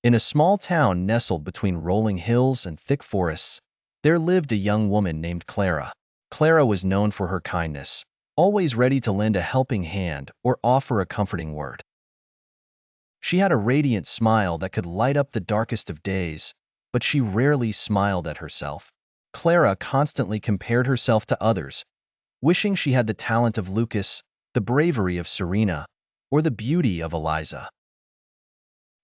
In a small town nestled between rolling hills and thick forests, there lived a young woman named Clara. Clara was known for her kindness, always ready to lend a helping hand or offer a comforting word. She had a radiant smile that could light up the darkest of days, but she rarely smiled at herself. Clara constantly compared herself to others, wishing she had the talent of Lucas, the bravery of Serena, or the beauty of Eliza.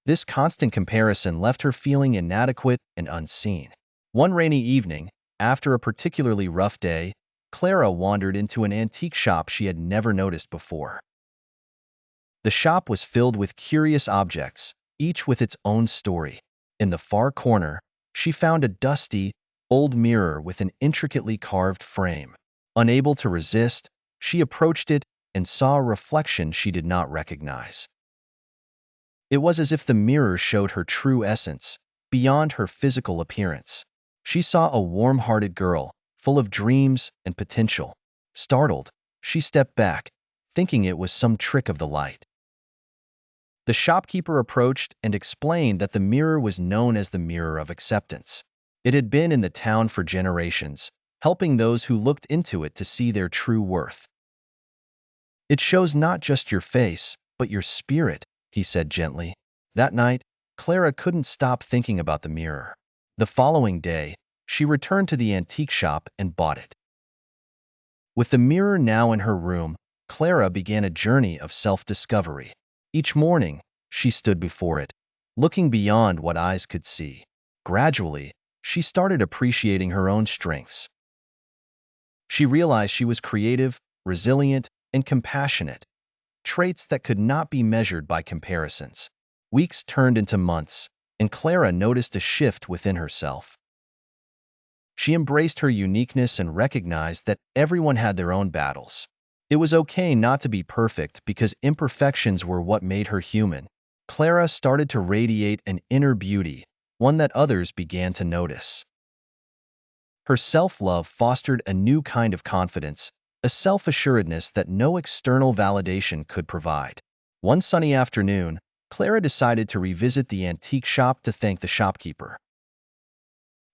This constant comparison left her feeling inadequate and unseen. One rainy evening, after a particularly rough day, Clara wandered into an antique shop she had never noticed before. The shop was filled with curious objects, each with its own story. In the far corner, she found a dusty, old mirror with an intricately carved frame. Unable to resist, she approached it and saw a reflection she did not recognize. It was as if the mirror showed her true essence, beyond her physical appearance. She saw a warm-hearted girl, full of dreams and potential. Startled, she stepped back, thinking it was some trick of the light. The shopkeeper approached and explained that the mirror was known as the Mirror of Acceptance. It had been in the town for generations, helping those who looked into it to see their true worth. "It shows not just your face, but your spirit," he said gently. That night, Clara couldn't stop thinking about the mirror. The following day, she returned to the antique shop and bought it. With the mirror now in her room, Clara began a journey of self-discovery. Each morning, she stood before it, looking beyond what eyes could see. Gradually, she started appreciating her own strengths. She realized she was creative, resilient, and compassionate, traits that could not be measured by comparisons. Weeks turned into months, and Clara noticed a shift within herself. She embraced her uniqueness and recognized that everyone had their own battles. It was okay not to be perfect because imperfections were what made her human. Clara started to radiate an inner beauty, one that others began to notice. Her self-love fostered a new kind of confidence, a self-assuredness that no external validation could provide. One sunny afternoon, Clara decided to revisit the antique shop to thank the shopkeeper.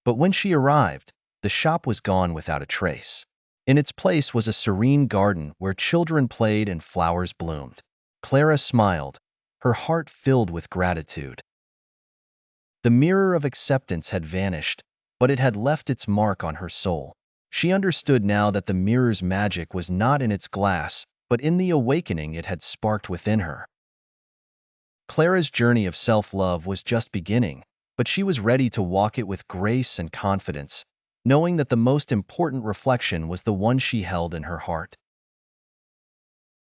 But when she arrived, the shop was gone without a trace. In its place was a serene garden where children played and flowers bloomed. Clara smiled, her heart filled with gratitude. The mirror of acceptance had vanished, but it had left its mark on her soul. She understood now that the mirror's magic was not in its glass, but in the awakening it had sparked within her. Clara's journey of self-love was just beginning, but she was ready to walk it with grace and confidence, knowing that the most important reflection was the one she held in her heart.